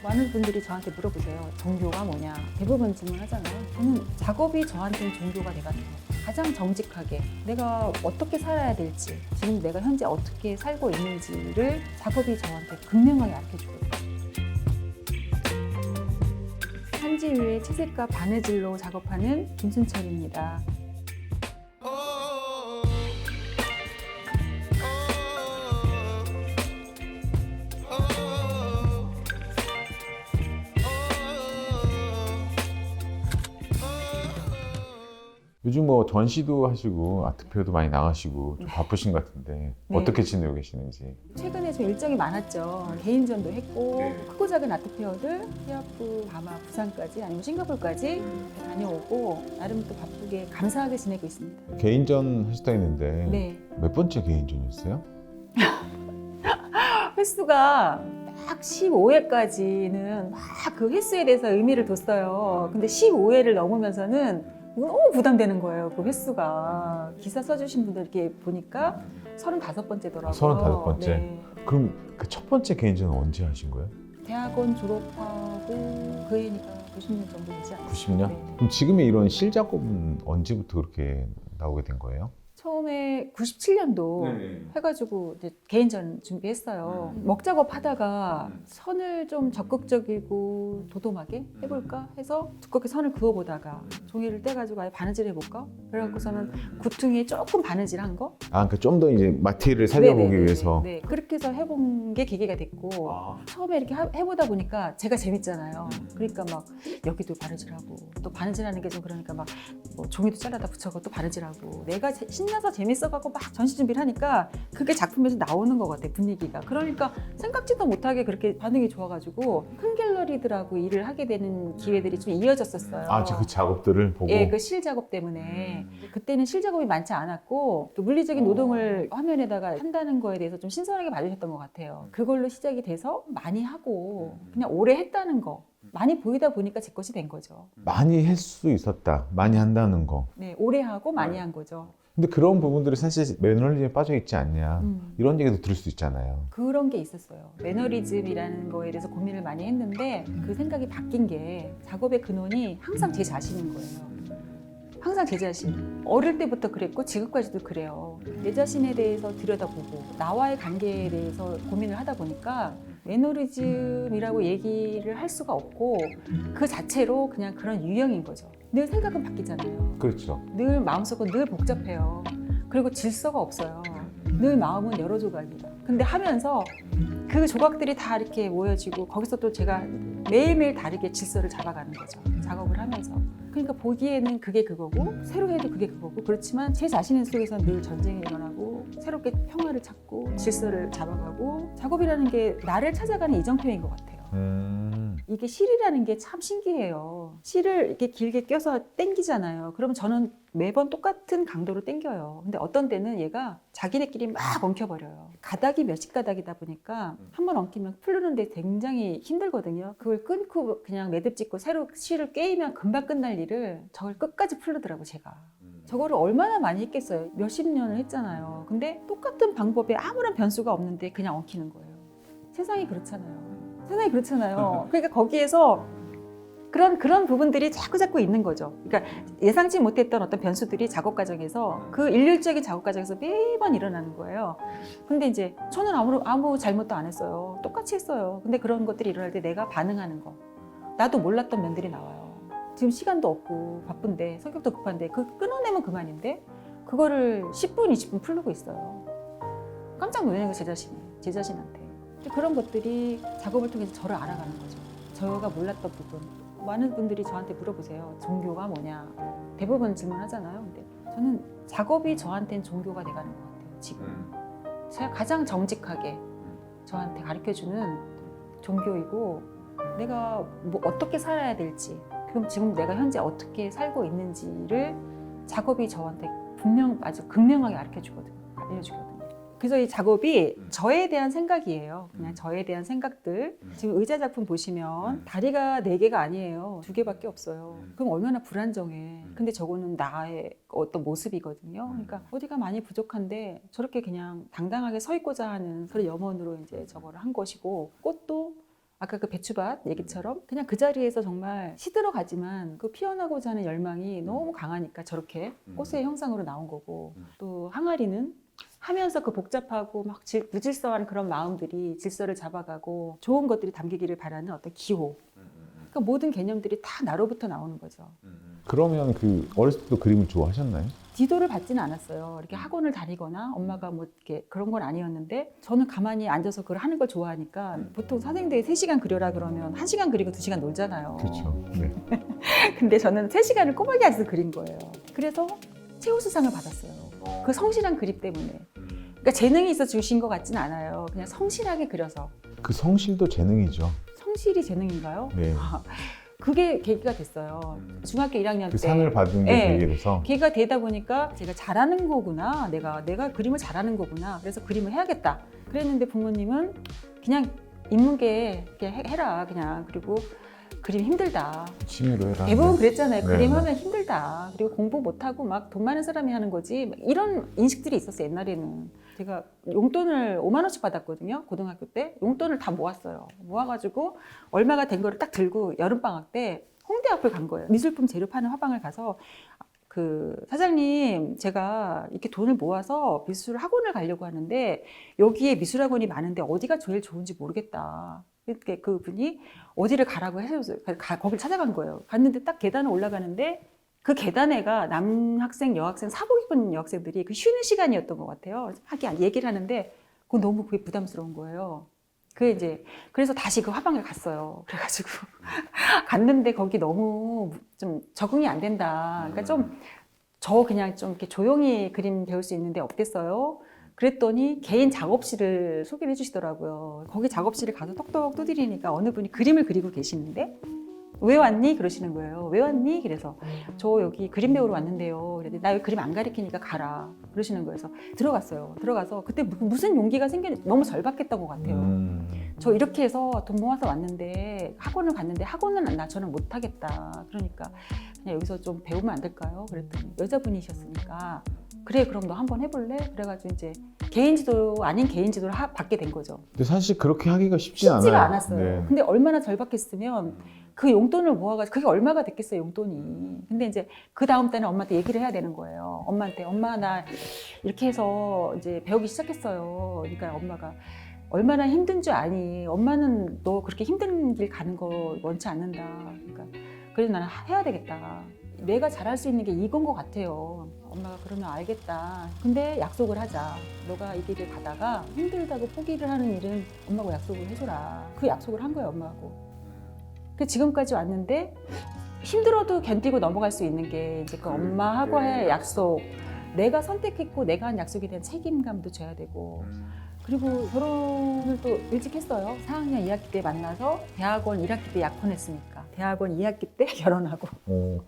많은 분들이 저한테 물어보세요. 종교가 뭐냐? 대부분 질문하잖아요. 저는 작업이 저한테는 종교가 돼가는 거예요. 가장 정직하게 내가 어떻게 살아야 될지, 지금 내가 현재 어떻게 살고 있는지를 작업이 저한테 극명하게 알려주거든요. 한지 위에 채색과 바느질로 작업하는 김순철입니다. 요즘 뭐 전시도 하시고 아트페어도 많이 나가시고 좀 바쁘신 것 같은데 네. 어떻게 지내고 계시는지. 최근에 좀 일정이 많았죠. 개인전도 했고 크고 작은 아트페어들 히어프, 바마, 부산까지 아니면 싱가포르까지 다녀오고 나름 또 바쁘게 감사하게 지내고 있습니다. 개인전 하셨다 했는데 네. 몇 번째 개인전이었어요? 횟수가 딱 15회까지는 막 그 횟수에 대해서 의미를 뒀어요. 근데 15회를 넘으면서는 너무 부담되는 거예요. 그 횟수가. 기사 써주신 분들 이렇게 보니까 35번째더라고요. 35번째? 네. 그럼 그 첫 번째 개인전은 언제 하신 거예요? 대학원 졸업하고 그 해니까 90년 정도 되지 않았어요? 90년? 네. 그럼 지금의 이런 실작업은 언제부터 그렇게 나오게 된 거예요? 처음에 97년도 해가지고 이제 개인전 준비했어요. 먹작업 하다가 선을 좀 적극적이고 도톰하게 해볼까 해서 두껍게 선을 그어보다가 종이를 떼가지고 아예 바느질 해볼까? 그래갖고서는 구퉁이에 조금 바느질한 거? 아, 그러니까 좀 더 이제 마티리얼을 살려보기 네네네네. 위해서. 네, 그렇게 해서 해본 게 계기가 됐고 처음에 이렇게 해보다 보니까 제가 재밌잖아요. 그러니까 막 여기도 바느질하고 또 바느질하는 게 좀 그러니까 막 뭐 종이도 잘라다 붙여고 또 바느질하고 내가 신나서 재밌어갖고 막 전시 준비를 하니까 그게 작품에서 나오는 것 같아, 분위기가. 그러니까 생각지도 못하게 그렇게 반응이 좋아가지고 큰 갤러리들하고 일을 하게 되는 기회들이 좀 이어졌었어요. 아, 그 작업들을 보고. 예, 그 실작업 때문에. 그때는 실작업이 많지 않았고 또 물리적인 노동을 화면에다가 한다는 거에 대해서 좀 신선하게 봐주셨던 것 같아요. 그걸로 시작이 돼서 많이 하고 그냥 오래 했다는 거. 많이 보이다 보니까 제 것이 된 거죠. 많이 할 수 있었다. 많이 한다는 거. 네, 오래 하고 많이 한 거죠. 근데 그런 부분들이 사실 매너리즘에 빠져 있지 않냐. 이런 얘기도 들을 수 있잖아요. 그런 게 있었어요. 매너리즘이라는 거에 대해서 고민을 많이 했는데 그 생각이 바뀐 게 작업의 근원이 항상 제 자신인 거예요. 항상 제 자신. 어릴 때부터 그랬고 지금까지도 그래요. 내 자신에 대해서 들여다보고 나와의 관계에 대해서 고민을 하다 보니까 매너리즘이라고 얘기를 할 수가 없고 그 자체로 그냥 그런 유형인 거죠. 늘 생각은 바뀌잖아요. 그렇죠. 늘 마음속은 늘 복잡해요. 그리고 질서가 없어요. 늘 마음은 여러 조각이다. 근데 하면서 그 조각들이 다 이렇게 모여지고 거기서 또 제가 매일매일 다르게 질서를 잡아가는 거죠. 작업을 하면서. 그러니까 보기에는 그게 그거고 새로 해도 그게 그거고 그렇지만 제 자신 속에서는 늘 전쟁이 일어나고 새롭게 평화를 찾고 질서를 잡아가고 작업이라는 게 나를 찾아가는 이정표인 것 같아요. 이게 실이라는 게 참 신기해요. 실을 이렇게 길게 껴서 당기잖아요. 그러면 저는 매번 똑같은 강도로 당겨요. 근데 어떤 때는 얘가 자기네끼리 막 엉켜버려요. 가닥이 몇십 가닥이다 보니까 한 번 엉키면 풀르는데 굉장히 힘들거든요. 그걸 끊고 그냥 매듭 짓고 새로 실을 깨이면 금방 끝날 일을 저걸 끝까지 풀르더라고 제가. 저거를 얼마나 많이 했겠어요. 몇십 년을 했잖아요. 근데 똑같은 방법에 아무런 변수가 없는데 그냥 엉키는 거예요. 세상이 그렇잖아요. 세상이 그렇잖아요. 그러니까 거기에서 그런 부분들이 자꾸 있는 거죠. 그러니까 예상치 못했던 어떤 변수들이 작업 과정에서 그 일률적인 작업 과정에서 매번 일어나는 거예요. 근데 이제 저는 아무 잘못도 안 했어요. 똑같이 했어요. 근데 그런 것들이 일어날 때 내가 반응하는 거. 나도 몰랐던 면들이 나와요. 지금 시간도 없고 바쁜데 성격도 급한데 그 끊어내면 그만인데 그거를 10분, 20분 풀르고 있어요. 깜짝 놀라는 거 제 자신한테. 그런 것들이 작업을 통해서 저를 알아가는 거죠. 저가 몰랐던 부분. 많은 분들이 저한테 물어보세요. 종교가 뭐냐? 대부분 질문하잖아요. 근데 저는 작업이 저한테는 종교가 돼가는 것 같아요. 지금. 제가 가장 정직하게 저한테 가르쳐주는 종교이고 내가 뭐 어떻게 살아야 될지 그럼 지금 내가 현재 어떻게 살고 있는지를 작업이 저한테 아주 극명하게 알려주거든요. 그래서 이 작업이 저에 대한 생각이에요. 그냥 저에 대한 생각들. 지금 의자 작품 보시면 다리가 4개가 아니에요. 2개밖에 없어요. 그럼 얼마나 불안정해. 근데 저거는 나의 어떤 모습이거든요. 그러니까 어디가 많이 부족한데 저렇게 그냥 당당하게 서 있고자 하는 그런 염원으로 이제 저거를 한 것이고 꽃도 아까 그 배추밭 얘기처럼 그냥 그 자리에서 정말 시들어가지만 그 피어나고자 하는 열망이 너무 강하니까 저렇게 꽃의 형상으로 나온 거고, 또 항아리는 하면서 그 복잡하고 막 무질서한 그런 마음들이 질서를 잡아가고 좋은 것들이 담기기를 바라는 어떤 기호. 그러니까 모든 개념들이 다 나로부터 나오는 거죠. 그러면 그 어렸을 때도 그림을 좋아하셨나요? 지도를 받지는 않았어요. 이렇게 학원을 다니거나 엄마가 뭐 이렇게 그런 건 아니었는데, 저는 가만히 앉아서 그걸 하는 걸 좋아하니까 보통 선생님들이 3시간 그려라 그러면 1시간 그리고 2시간 놀잖아요. 그렇죠. 네. 근데 저는 3시간을 꼬박이 앉아서 그린 거예요. 그래서 최우수상을 받았어요. 그 성실한 그림 때문에. 그러니까 재능이 있어 주신 것 같지는 않아요. 그냥 성실하게 그려서. 그 성실도 재능이죠. 성실이 재능인가요? 네. 그게 계기가 됐어요. 중학교 1학년 그 때. 상을 받은 게 네. 되게 돼서. 계기가 되다 보니까 제가 잘하는 거구나. 내가 그림을 잘하는 거구나. 그래서 그림을 해야겠다. 그랬는데 부모님은 그냥 인문계 이렇게 해라. 그냥. 그리고 그림 힘들다. 취미로 해라. 대부분 그랬잖아요. 네. 그림 하면 힘들다. 그리고 공부 못하고 막 돈 많은 사람이 하는 거지. 막 이런 인식들이 있었어요, 옛날에는. 제가 용돈을 5만 원씩 받았거든요. 고등학교 때. 용돈을 다 모았어요. 모아가지고 얼마가 된 거를 딱 들고 여름방학 때 홍대 앞을 간 거예요. 미술품 재료 파는 화방을 가서, 그 사장님, 제가 이렇게 돈을 모아서 미술 학원을 가려고 하는데 여기에 미술 학원이 많은데 어디가 제일 좋은지 모르겠다. 이렇게 그분이 어디를 가라고 해서 거길 찾아간 거예요. 갔는데 딱 계단을 올라가는데 그 계단에가 남학생, 여학생, 사복 입은 여학생들이 그 쉬는 시간이었던 것 같아요. 하기 얘기를 하는데 그게 부담스러운 거예요. 그래서 다시 그 화방에 갔어요. 그래가지고 갔는데 거기 너무 좀 적응이 안 된다. 그러니까 그냥 좀 이렇게 조용히 그림 배울 수 있는데 없겠어요? 그랬더니 개인 작업실을 소개를 해주시더라고요. 거기 작업실에 가서 톡톡 두드리니까 어느 분이 그림을 그리고 계시는데, 왜 왔니? 그러시는 거예요. 왜 왔니? 그래서 저 여기 그림 배우러 왔는데요. 그랬더니 나 여기 그림 안 가르치니까 가라. 그러시는 거예요. 그래서 들어갔어요. 들어가서 그때 무슨 용기가 생겼는지 너무 절박했던 것 같아요. 저 이렇게 해서 돈 모아서 왔는데 학원을 갔는데 학원은 저는 못하겠다. 그러니까 그냥 여기서 좀 배우면 안 될까요? 그랬더니 여자분이셨으니까 그래, 그럼 너 한번 해볼래? 그래가지고 이제 개인 지도 아닌 개인 지도를 받게 된 거죠. 근데 사실 그렇게 하기가 쉽지가 쉽지가 않았어요. 네. 근데 얼마나 절박했으면 그 용돈을 모아가지고, 그게 얼마가 됐겠어요, 용돈이. 근데 이제 그 다음 때는 엄마한테 얘기를 해야 되는 거예요. 엄마한테, 엄마 나 이렇게 해서 이제 배우기 시작했어요. 그러니까 엄마가 얼마나 힘든 줄 아니. 엄마는 너 그렇게 힘든 길 가는 거 원치 않는다. 그러니까 그래도 나는 해야 되겠다. 내가 잘할 수 있는 게 이건 것 같아요. 엄마가 그러면 알겠다. 근데 약속을 하자. 너가 이 길을 가다가 힘들다고 포기를 하는 일은 엄마하고 약속을 해줘라. 그 약속을 한 거예요, 엄마하고. 지금까지 왔는데 힘들어도 견디고 넘어갈 수 있는 게 이제 그 엄마하고 할 약속, 내가 선택했고 내가 한 약속에 대한 책임감도 져야 되고, 그리고 결혼을 또 일찍 했어요. 4학년 2학기 때 만나서 대학원 1학기 때 약혼했으니까 대학원 2학기 때 결혼하고.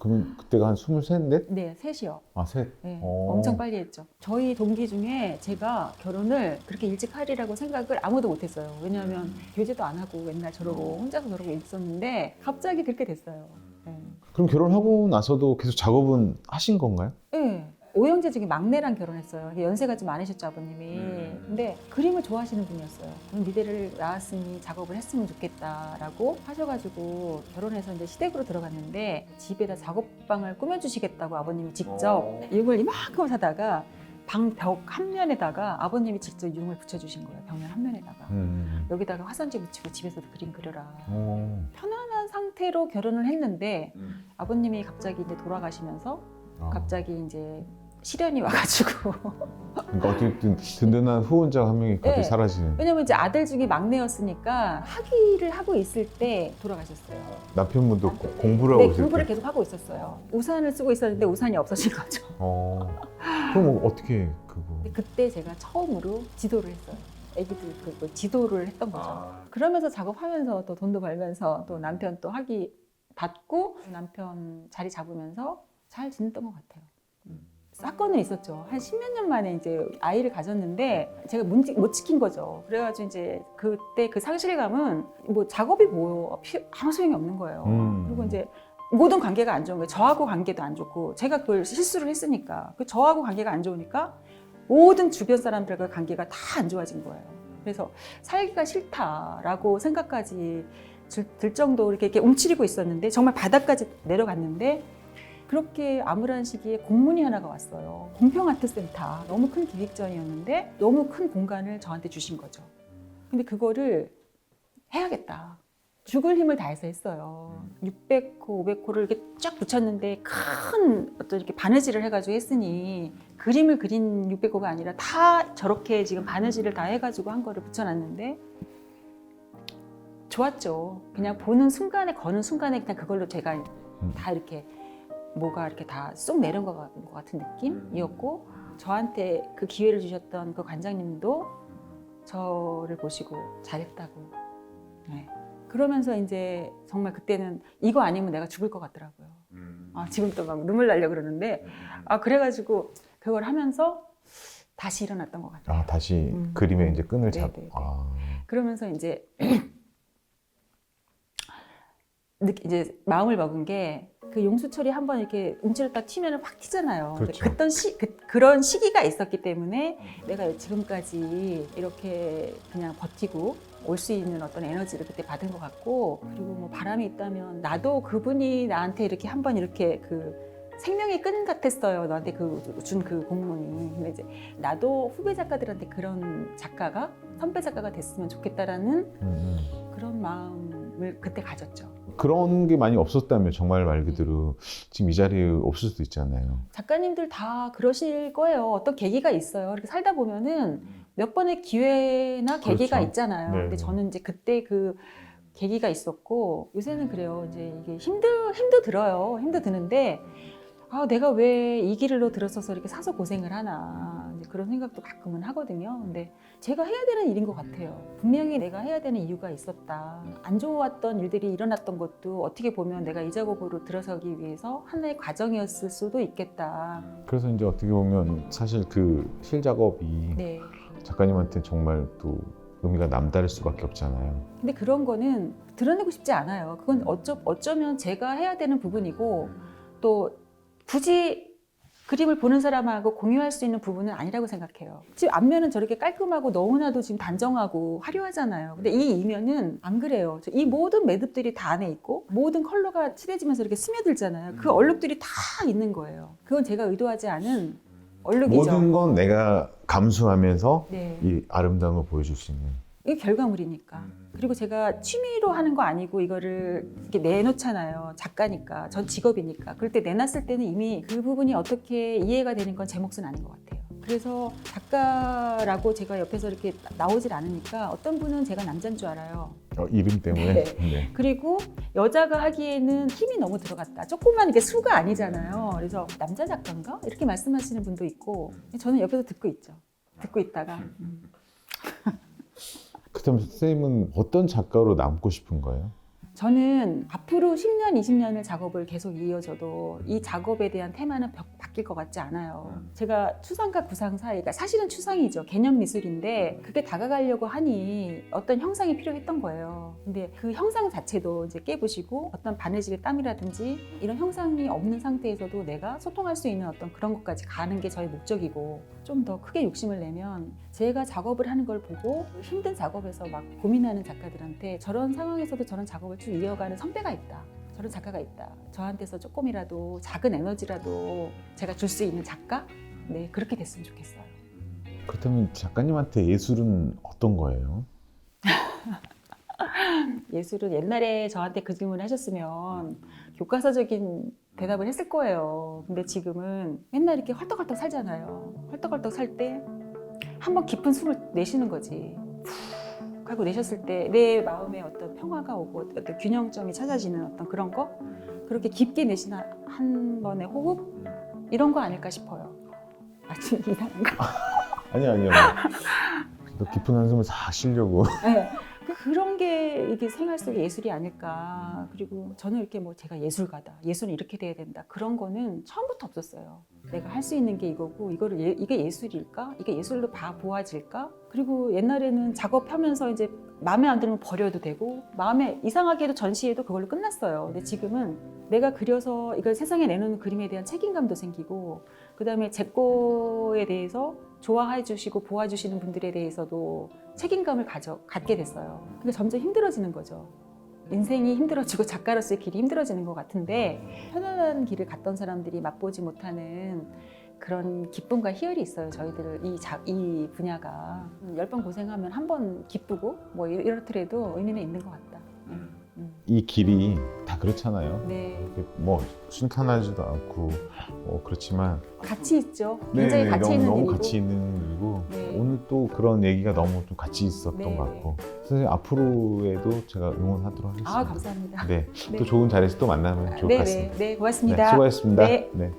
그럼 그때가 한 23, 넷? 네, 셋이요. 아, 셋? 네, 엄청 빨리 했죠. 저희 동기 중에 제가 결혼을 그렇게 일찍 하리라고 생각을 아무도 못했어요. 왜냐하면 교제도 안 하고 맨날 저러고 혼자서 저러고 있었는데 갑자기 그렇게 됐어요. 네. 그럼 결혼하고 나서도 계속 작업은 하신 건가요? 네. 오형제 중에 막내랑 결혼했어요. 연세가 좀 많으셨죠, 아버님이. 근데 그림을 좋아하시는 분이었어요. 그럼 미대를 나왔으니 작업을 했으면 좋겠다라고 하셔가지고 결혼해서 이제 시댁으로 들어갔는데 집에다 작업방을 꾸며주시겠다고 아버님이 직접 이걸 이만큼 사다가 방 벽 한 면에다가 아버님이 직접 유흥을 붙여주신 거예요. 벽면 한 면에다가. 여기다가 화산지 붙이고 집에서도 그림 그려라. 편안한 상태로 결혼을 했는데 아버님이 갑자기 이제 돌아가시면서 갑자기 이제 시련이 와가지고. 그러니까 어쨌든 든든한 후원자 한 명이 갑자기 네. 사라지는. 왜냐면 이제 아들 중에 막내였으니까 학위를 하고 있을 때 돌아가셨어요. 남편분도 공부를 하고 네, 있을 공부를 때. 계속 하고 있었어요. 우산을 쓰고 있었는데 우산이 없어진 거죠. 그럼 어떻게 그거? 근데 그때 제가 처음으로 지도를 했어요. 애기들 그 지도를 했던 거죠. 그러면서 작업하면서 또 돈도 벌면서 또 남편 또 학위 받고 남편 자리 잡으면서 잘 지냈던 것 같아요. 사건은 있었죠. 한 10몇 년 만에 이제 아이를 가졌는데 제가 못 지킨 거죠. 그래가지고 이제 그때 그 상실감은 뭐 작업이 아무 소용이 없는 거예요. 그리고 이제 모든 관계가 안 좋은 거예요. 저하고 관계도 안 좋고 제가 그걸 실수를 했으니까 저하고 관계가 안 좋으니까 모든 주변 사람들과 관계가 다 안 좋아진 거예요. 그래서 살기가 싫다라고 생각까지 들 정도로 이렇게 움츠리고 있었는데 정말 바닥까지 내려갔는데 그렇게 암울한 시기에 공문이 하나가 왔어요. 공평아트센터. 너무 큰 기획전이었는데 너무 큰 공간을 저한테 주신 거죠. 근데 그거를 해야겠다. 죽을 힘을 다해서 했어요. 600호, 500호를 이렇게 쫙 붙였는데 큰 어떤 이렇게 바느질을 해가지고 했으니 그림을 그린 600호가 아니라 다 저렇게 지금 바느질을 다 해가지고 한 거를 붙여놨는데 좋았죠. 그냥 보는 순간에 거는 순간에 그냥 그걸로 제가 다 이렇게 뭐가 이렇게 다 쏙 내려온 것 같은 느낌이었고 저한테 그 기회를 주셨던 그 관장님도 저를 보시고 잘했다고. 네. 그러면서 이제 정말 그때는 이거 아니면 내가 죽을 것 같더라고요. 지금 또 막 눈물 나려고 그러는데 그래가지고 그걸 하면서 다시 일어났던 것 같아요. 다시 그림에 이제 끈을 네네네. 잡고. 그러면서 이제 이제 마음을 먹은 게 그 용수철이 한번 이렇게 움츠렸다 튀면 확 튀잖아요. 그렇죠. 그런 시기가 있었기 때문에 내가 지금까지 이렇게 그냥 버티고 올 수 있는 어떤 에너지를 그때 받은 것 같고 그리고 뭐 바람이 있다면 나도 그분이 나한테 이렇게 한번 이렇게 그 생명의 끈 같았어요. 너한테 준 그 공문이. 근데 이제 나도 후배 작가들한테 그런 작가가 선배 작가가 됐으면 좋겠다라는 그런 마음을 그때 가졌죠. 그런 게 많이 없었다면 정말 말 그대로 지금 이 자리에 없을 수도 있잖아요. 작가님들 다 그러실 거예요. 어떤 계기가 있어요. 이렇게 살다 보면은 몇 번의 기회나 계기가 그렇죠. 있잖아요. 네. 근데 저는 이제 그때 그 계기가 있었고 요새는 그래요. 이제 이게 힘도 들어요. 힘도 드는데 내가 왜 이 길로 들어서서 이렇게 사서 고생을 하나 이제 그런 생각도 가끔은 하거든요. 근데 제가 해야 되는 일인 것 같아요. 분명히 내가 해야 되는 이유가 있었다. 안 좋았던 일들이 일어났던 것도 어떻게 보면 내가 이 작업으로 들어서기 위해서 하나의 과정이었을 수도 있겠다. 그래서 이제 어떻게 보면 사실 그 실 작업이 네. 작가님한테 정말 또 의미가 남다를 수밖에 없잖아요. 근데 그런 거는 드러내고 싶지 않아요. 그건 어쩌면 제가 해야 되는 부분이고 또 굳이 그림을 보는 사람하고 공유할 수 있는 부분은 아니라고 생각해요. 지금 앞면은 저렇게 깔끔하고 너무나도 지금 단정하고 화려하잖아요. 근데 이 이면은 안 그래요. 이 모든 매듭들이 다 안에 있고 모든 컬러가 칠해지면서 이렇게 스며들잖아요. 그 얼룩들이 다 있는 거예요. 그건 제가 의도하지 않은 얼룩이죠. 모든 건 내가 감수하면서 네. 이 아름다움을 보여줄 수 있는. 이게 결과물이니까. 그리고 제가 취미로 하는 거 아니고 이거를 이렇게 내놓잖아요. 작가니까. 전 직업이니까. 그럴 때 내놨을 때는 이미 그 부분이 어떻게 이해가 되는 건 제 몫은 아닌 것 같아요. 그래서 작가라고 제가 옆에서 이렇게 나오질 않으니까 어떤 분은 제가 남자인 줄 알아요. 이름 때문에. 네. 네. 그리고 여자가 하기에는 힘이 너무 들어갔다. 조금만 이게 수가 아니잖아요. 그래서 남자 작가인가? 이렇게 말씀하시는 분도 있고 저는 옆에서 듣고 있죠. 듣고 있다가 그렇다면 선생님은 어떤 작가로 남고 싶은 거예요? 저는 앞으로 10년, 20년을 작업을 계속 이어져도 이 작업에 대한 테마는 바뀔 것 같지 않아요. 제가 추상과 구상 사이가 사실은 추상이죠. 개념 미술인데 그게 다가가려고 하니 어떤 형상이 필요했던 거예요. 근데 그 형상 자체도 이제 깨부시고 어떤 바느질의 땀이라든지 이런 형상이 없는 상태에서도 내가 소통할 수 있는 어떤 그런 것까지 가는 게 저의 목적이고 좀 더 크게 욕심을 내면 제가 작업을 하는 걸 보고 힘든 작업에서 막 고민하는 작가들한테 저런 상황에서도 저런 작업을 쭉 이어가는 선배가 있다. 저런 작가가 있다. 저한테서 조금이라도 작은 에너지라도 제가 줄 수 있는 작가? 네, 그렇게 됐으면 좋겠어요. 그렇다면 작가님한테 예술은 어떤 거예요? 예술은 옛날에 저한테 그 질문을 하셨으면 교과서적인 대답을 했을 거예요. 근데 지금은 맨날 이렇게 헐떡헐떡 살잖아요. 헐떡헐떡 살 때 한번 깊은 숨을 내쉬는 거지. 푹 하고 내셨을 때 내 마음에 어떤 평화가 오고 어떤 균형점이 찾아지는 어떤 그런 거? 그렇게 깊게 내쉬는 한 번의 호흡? 이런 거 아닐까 싶어요. 좀 이상한가? 아니요. 또 깊은 한숨을 싹 쉬려고. 네. 그런 게 이게 생활 속의 예술이 아닐까. 그리고 저는 이렇게 뭐 제가 예술가다, 예술은 이렇게 돼야 된다. 그런 거는 처음부터 없었어요. 내가 할 수 있는 게 이거고 이게 예술일까? 이게 예술로 보아질까? 그리고 옛날에는 작업하면서 이제 마음에 안 들면 버려도 되고 마음에 이상하게도 전시해도 그걸로 끝났어요. 근데 지금은 내가 그려서 이걸 세상에 내놓는 그림에 대한 책임감도 생기고 그다음에 제 거에 대해서 좋아해 주시고 도와주시는 분들에 대해서도 책임감을 갖게 됐어요. 근데 점점 힘들어지는 거죠. 인생이 힘들어지고 작가로서의 길이 힘들어지는 것 같은데 편안한 길을 갔던 사람들이 맛보지 못하는 그런 기쁨과 희열이 있어요. 저희들 이 분야가 10번 고생하면 한 번 기쁘고 뭐 이렇더라도 의미는 있는 것 같다. 이 길이 다 그렇잖아요. 네, 뭐 순탄하지도 않고 뭐 그렇지만 가치 있죠. 굉장히 네, 가치 있는 너무 일이고. 가치 있는 일이고 네. 오늘 또 그런 얘기가 너무 좀 가치 있었던 네. 것 같고 선생님 앞으로에도 제가 응원하도록 하겠습니다. 아, 감사합니다. 네, 네. 또 좋은 자리에서 또 만나면 좋을 것 네, 같습니다. 네, 네, 고맙습니다. 네, 수고하셨습니다. 네. 네.